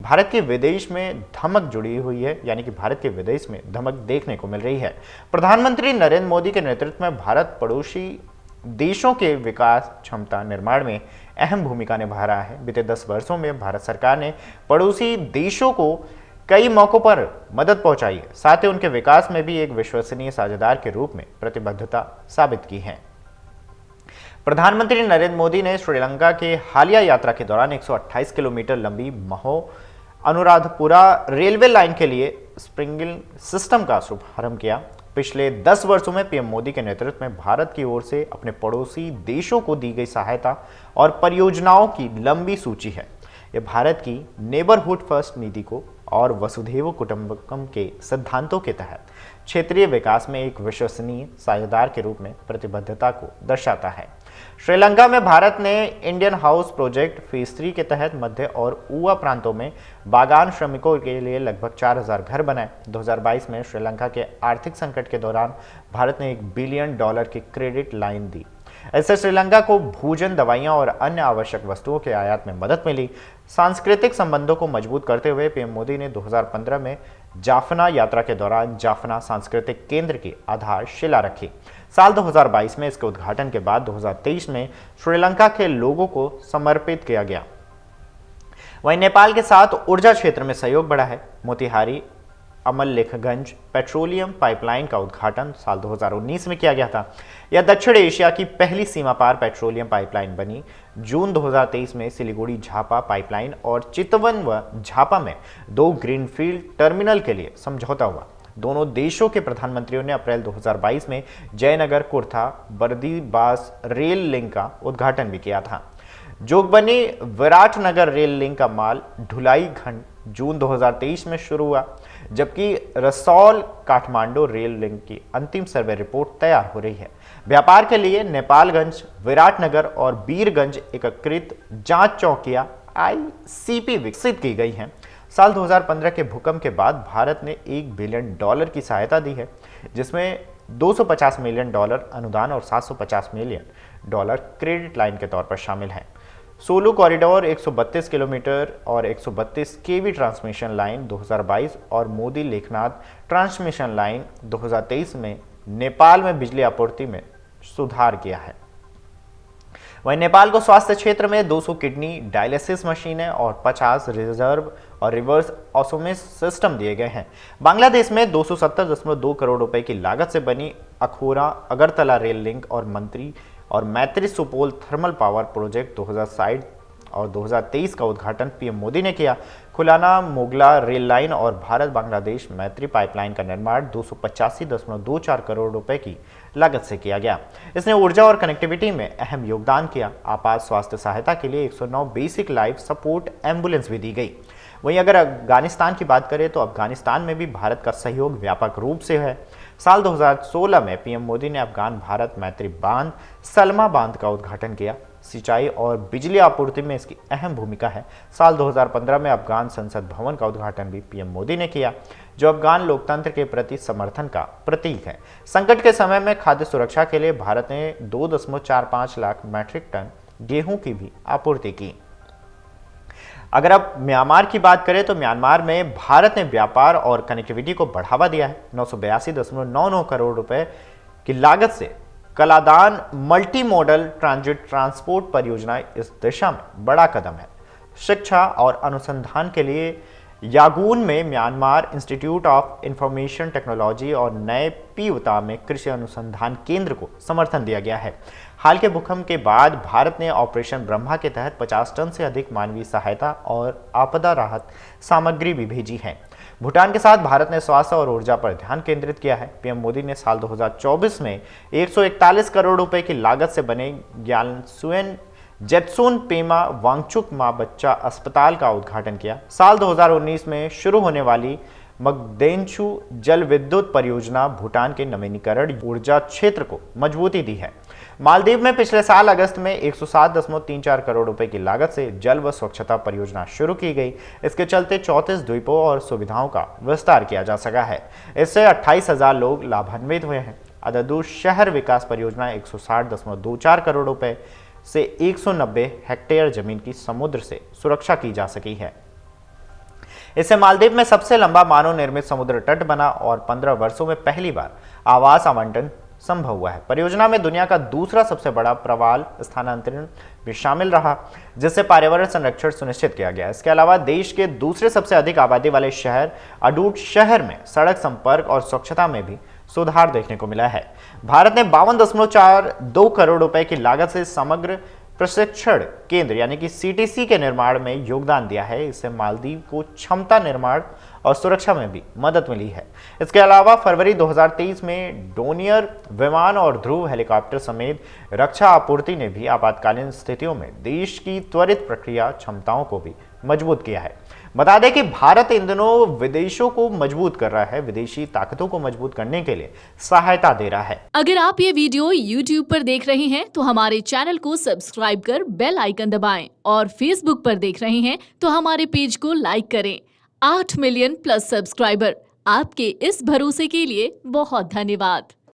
भारत के विदेश में धमक जुड़ी हुई है, यानी कि भारत के विदेश में धमक देखने को मिल रही है। प्रधानमंत्री नरेंद्र मोदी के नेतृत्व में भारत पड़ोसी देशों के विकास क्षमता निर्माण में अहम भूमिका निभा रहा है। बीते 10 वर्षों में भारत सरकार ने पड़ोसी देशों को कई मौकों पर मदद पहुंचाई है, साथ ही उनके विकास में भी एक विश्वसनीय साझेदार के रूप में प्रतिबद्धता साबित की है। प्रधानमंत्री नरेंद्र मोदी ने श्रीलंका के हालिया यात्रा के दौरान 128 किलोमीटर लंबी महो अनुराधपुरा रेलवे लाइन के लिए स्प्रिंगलिंग सिस्टम का शुभारंभ किया। पिछले 10 वर्षों में पीएम मोदी के नेतृत्व में भारत की ओर से अपने पड़ोसी देशों को दी गई सहायता और परियोजनाओं की लंबी सूची है। यह भारत की नेबरहुड फर्स्ट नीति को और वसुधैव कुटुंबकम के सिद्धांतों के तहत क्षेत्रीय विकास में एक विश्वसनीय साझेदार के रूप में प्रतिबद्धता को दर्शाता है। श्रीलंका में भारत ने इंडियन हाउस प्रोजेक्ट फेज 3 के तहत मध्य और ऊवा प्रांतों में बागान श्रमिकों के लिए लगभग 4000 घर बनाए। 2022 में श्रीलंका के आर्थिक संकट के दौरान भारत ने $1 बिलियन की क्रेडिट लाइन दी। इससे श्रीलंका को भोजन, दवाइयां और अन्य आवश्यक वस्तुओं के आयात में मदद मिली। सांस्कृतिक संबंधों को मजबूत करते हुए पीएम मोदी ने 2015 में जाफना यात्रा के दौरान जाफना सांस्कृतिक केंद्र की आधारशिला रखी। साल 2022 में इसके उद्घाटन के बाद 2023 में श्रीलंका के लोगों को समर्पित किया गया। वहीं नेपाल के साथ ऊर्जा क्षेत्र में सहयोग बढ़ा है। मोतिहारी अमलेखगंज पेट्रोलियम पाइपलाइन का उद्घाटन साल 2019 में किया गया था। यह दक्षिण एशिया की पहली सीमा पार पेट्रोलियम पाइपलाइन बनी। जून 2023 में सिलीगुड़ी झापा पाइपलाइन और चितवन व झापा में 2 ग्रीनफील्ड टर्मिनल के लिए समझौता हुआ। दोनों देशों के प्रधानमंत्रियों ने अप्रैल 2022 में जयनगर कुर्था बर्दीबास रेल लिंक का उद्घाटन भी किया था। जोगबनी विराटनगर रेल लिंक का माल ढुलाई खंड जून 2023 में शुरू हुआ, जबकि रसौल काठमांडू रेल लिंक की अंतिम सर्वे रिपोर्ट तैयार हो रही है। व्यापार के लिए नेपालगंज, विराटनगर और बीरगंज एकीकृत जांच चौकियां ICP विकसित की गई हैं। साल 2015 के भूकंप के बाद भारत ने $1 बिलियन की सहायता दी है, जिसमें $250 मिलियन अनुदान और $750 मिलियन क्रेडिट लाइन के तौर पर शामिल हैं। सोलू कॉरिडोर 132 किलोमीटर और 132 केवी ट्रांसमिशन लाइन 2022 और मोदी लेखनाथ ट्रांसमिशन लाइन 2023 में नेपाल में बिजली आपूर्ति में सुधार किया है। वहीं नेपाल को स्वास्थ्य क्षेत्र में 200 किडनी डायलिसिस मशीनें और 50 रिजर्व और रिवर्स ऑस्मोसिस सिस्टम दिए गए हैं। बांग्लादेश में 270.2 करोड़ रुपए की लागत से बनी अखोरा अगरतला रेल लिंक और मैत्री सुपोल थर्मल पावर प्रोजेक्ट 2060 और 2023 का उद्घाटन पीएम मोदी ने किया। खुलाना मोगला रेल लाइन और भारत बांग्लादेश मैत्री पाइपलाइन का निर्माण 285.24 करोड़ रुपए की लागत से किया गया। इसने ऊर्जा और कनेक्टिविटी में अहम योगदान किया। आपात स्वास्थ्य सहायता के लिए 109 बेसिक लाइफ सपोर्ट एम्बुलेंस भी दी गई। वहीं अगर अफगानिस्तान की बात करें तो अफगानिस्तान में भी भारत का सहयोग व्यापक रूप से है। साल 2016 में पीएम मोदी ने अफगान भारत मैत्री बांध सलमा बांध का उद्घाटन किया। सिंचाई और बिजली आपूर्ति में इसकी अहम भूमिका है। साल 2015 में अफगान संसद भवन का उद्घाटन भी पीएम मोदी ने किया, जो अफगान लोकतंत्र के प्रति समर्थन का प्रतीक है। संकट के समय में खाद्य सुरक्षा के लिए भारत ने 2.45 लाख मैट्रिक टन गेहूं की भी आपूर्ति की। अगर अब म्यांमार की बात करें तो म्यांमार में भारत ने व्यापार और कनेक्टिविटी को बढ़ावा दिया है। 982.99 करोड़ रुपए की लागत से Kaladan multi modal transit transport परियोजना इस दिशा में बड़ा कदम है। शिक्षा और अनुसंधान के लिए यागून में Myanmar institute of information technology और नए पीवता में कृषि अनुसंधान केंद्र को समर्थन दिया गया है। हाल के भूकंप के बाद भारत ने ऑपरेशन ब्रह्मा के तहत 50 टन से अधिक मानवीय सहायता और आपदा राहत सामग्री भी भेजी है। भूटान के साथ भारत ने स्वास्थ्य और ऊर्जा पर ध्यान केंद्रित किया है। पीएम मोदी ने साल 2024 में 141 करोड़ रुपए की लागत से बने ग्यालसुएन जेत्सुन पेमा वांगचुक मां बच्चा अस्पताल का उद्घाटन किया। साल 2019 में शुरू होने वाली मगदेंचु जल विद्युत परियोजना भूटान के नवीनीकरण ऊर्जा क्षेत्र को मजबूती दी है। मालदीव में पिछले साल अगस्त में 107.34 करोड़ रुपए की लागत से जल व स्वच्छता परियोजना शुरू की गई। इसके चलते 34 द्वीपों और सुविधाओं का विस्तार किया जा सका है। इससे 28,000 लोग लाभान्वित हुए हैं। अददू शहर विकास परियोजना 160.24 करोड़ रुपए से 190 हेक्टेयर जमीन की समुद्र से सुरक्षा की जा सकी है। इससे मालदीव में सबसे लंबा मानव निर्मित समुद्र तट बना और 15 वर्षों में पहली बार आवास आवंटन संभव हुआ है। परियोजना में दुनिया का दूसरा सबसे बड़ा प्रवाल स्थानांतरण भी शामिल रहा, जिससे पर्यावरण संरक्षण सुनिश्चित किया गया। इसके अलावा देश के दूसरे सबसे अधिक आबादी वाले शहर अडूट शहर में सड़क संपर्क और स्वच्छता में भी सुधार देखने को मिला है। भारत ने 52.42 करोड़ रुपए की लागत से समग्र प्रशिक्षण केंद्र यानी कि सीटीसी के निर्माण में योगदान दिया है। इससे मालदीव को क्षमता निर्माण और सुरक्षा में भी मदद मिली है। इसके अलावा फरवरी 2023 में डोनियर विमान और ध्रुव हेलीकॉप्टर समेत रक्षा आपूर्ति ने भी आपातकालीन स्थितियों में देश की त्वरित प्रक्रिया क्षमताओं को भी मजबूत किया है। बता दें कि भारत इन दिनों विदेशों को मजबूत कर रहा है, विदेशी ताकतों को मजबूत करने के लिए सहायता दे रहा है। अगर आप ये वीडियो YouTube पर देख रहे हैं तो हमारे चैनल को सब्सक्राइब कर बेल आइकन दबाएं और Facebook पर देख रहे हैं तो हमारे पेज को लाइक करें। 8 मिलियन प्लस सब्सक्राइबर, आपके इस भरोसे के लिए बहुत धन्यवाद।